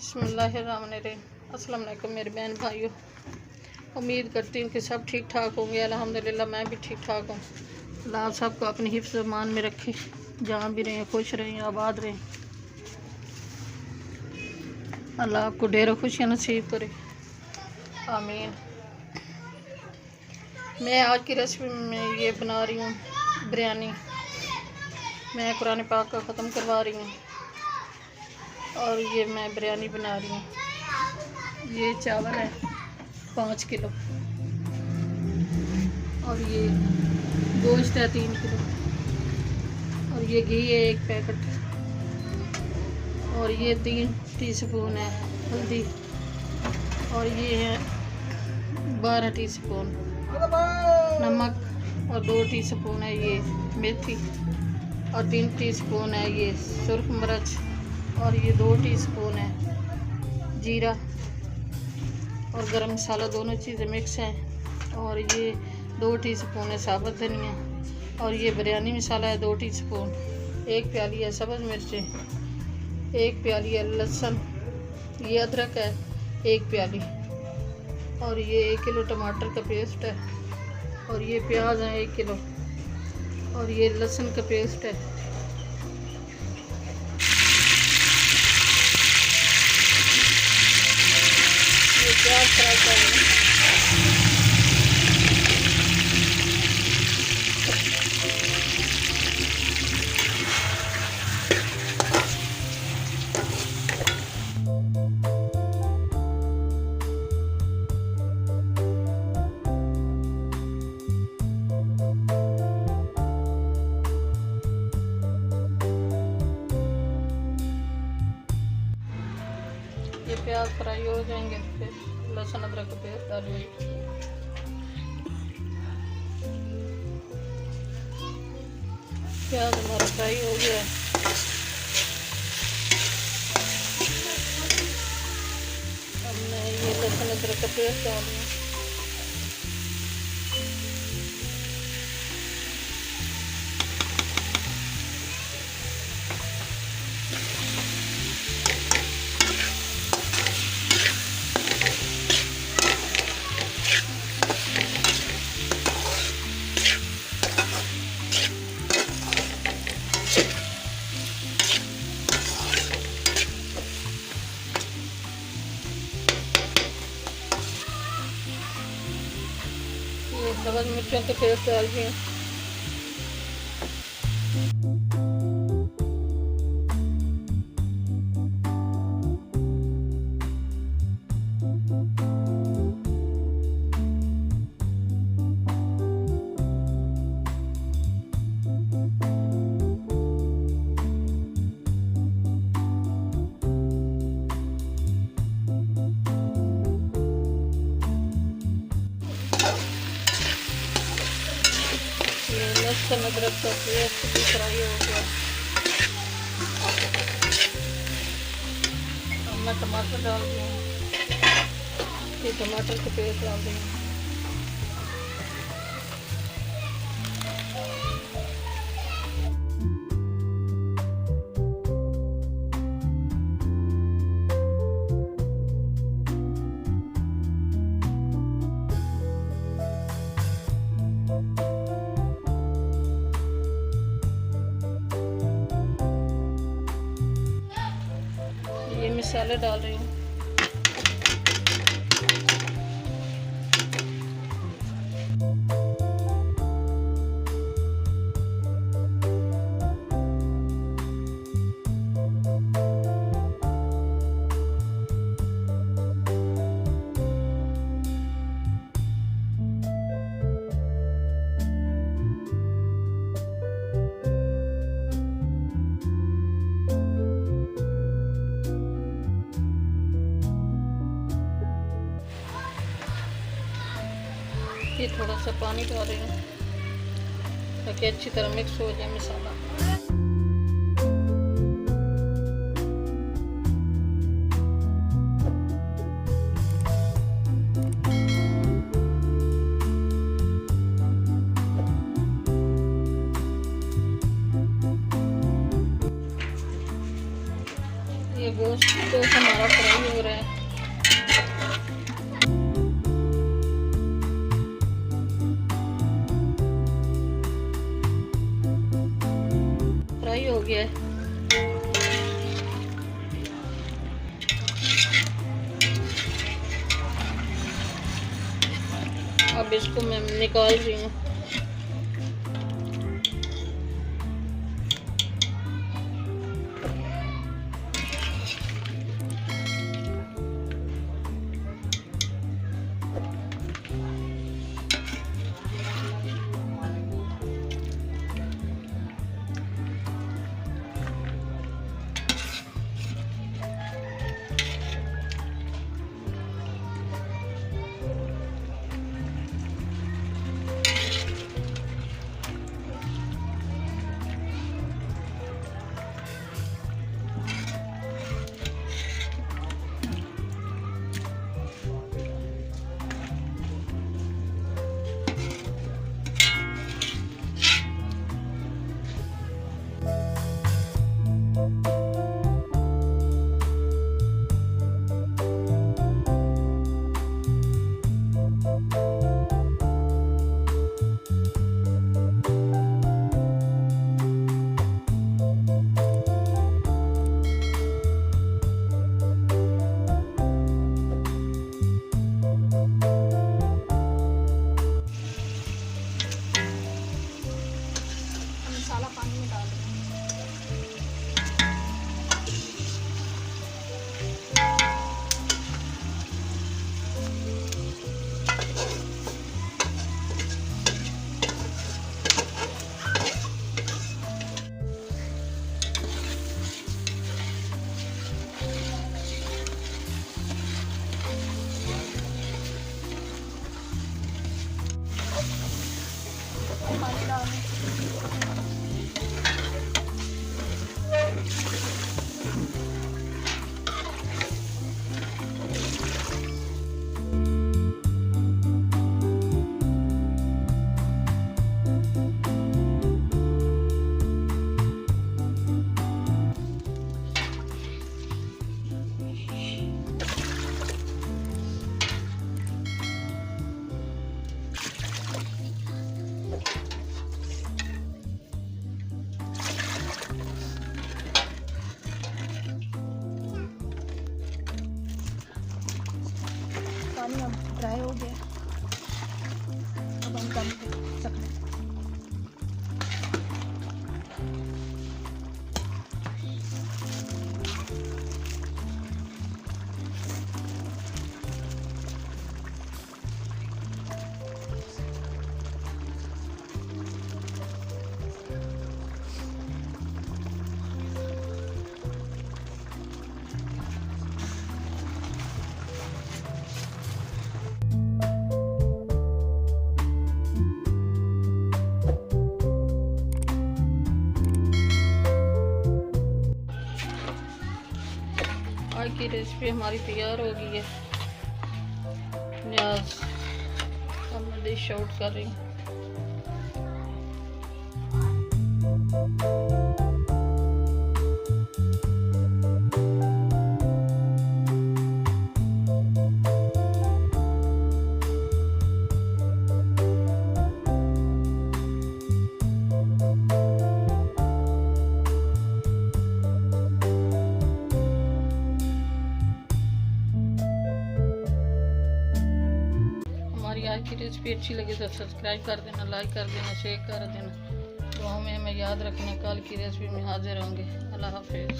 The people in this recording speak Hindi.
बिस्मिल्लाहिर्रहमानिर्रहीम। अस्सलाम वालेकुम मेरे बहन भाइयों, उम्मीद करती हूँ कि सब ठीक ठाक होंगे। अल्हम्दुलिल्लाह मैं भी ठीक ठाक हूँ। अल्लाह आप सबको अपनी हिफ्ज़ मान में रखे, जहाँ भी रहें खुश रहें, आबाद रहें। अल्लाह आपको ढेरों खुशियाँ नसीब करे, आमीन। मैं आज की रेसिपी में ये बना रही हूँ बिरयानी। मैं कुरान पाक का ख़त्म करवा रही हूँ और ये मैं बिरयानी बना रही हूँ। ये चावल है 5 किलो और ये गोश्त है 3 किलो और ये घी है 1 पैकेट और ये 3 टीस्पून है हल्दी और ये है 12 टीस्पून नमक और 2 टीस्पून है ये मेथी और 3 टीस्पून है ये सुर्ख मिर्च और ये 2 टीस्पून है जीरा और गरम मसाला, दोनों चीज़ें मिक्स हैं। और ये 2 टीस्पून है साबुत धनिया और ये बिरयानी मसाला है 2 टीस्पून। 1 प्याली है सब्ज़ मिर्चें, 1 प्याली है लहसुन, ये अदरक है 1 प्याली और ये 1 किलो टमाटर का पेस्ट है और ये प्याज है 1 किलो और ये लहसुन का पेस्ट है। ये प्याज फ्राई करेंगे। ये प्याज फ्राई हो जाएंगे तो फिर लहसुन अदरक का पेस्ट डालेंगे। प्याज हमारा फ्राई हो गया है। अब मैं ये लहसुन अदरक का पेस्ट डाल दूँ। ये सब्ज़ मिर्चों के पेस्ट डाल दिए। लहसुन अदरक का पेस्ट भी फ्राई हो गया। अब मैं टमाटर डाल दूँ। ये टमाटर का पेस्ट डाल दूँ। ये मसाले डाल रही हूँ। ये थोड़ा सा पानी डाल रही हूँ ताकि अच्छी तरह मिक्स हो जाए मसाला। ये गोश्त तो हमारा फ्राई हो रहा है। फ्राई हो गया है। अब इसको मैं निकाल रही हूँ। मसाला पानी में डाल दें। पानी डाल दें। पानी अब ड्राई हो गया। अब हम दम पे सकते हैं। आज की रेसिपी हमारी तैयार हो गई है। न्याज अब मैं डिश आउट कर रही हूँ। हमारी आज की रेसिपी अच्छी लगी तो सब्सक्राइब कर देना, लाइक कर देना, शेयर कर देना। दुआओं में हमें याद रखने। कल की रेसिपी में हाजिर होंगे। अल्लाह हाफिज़।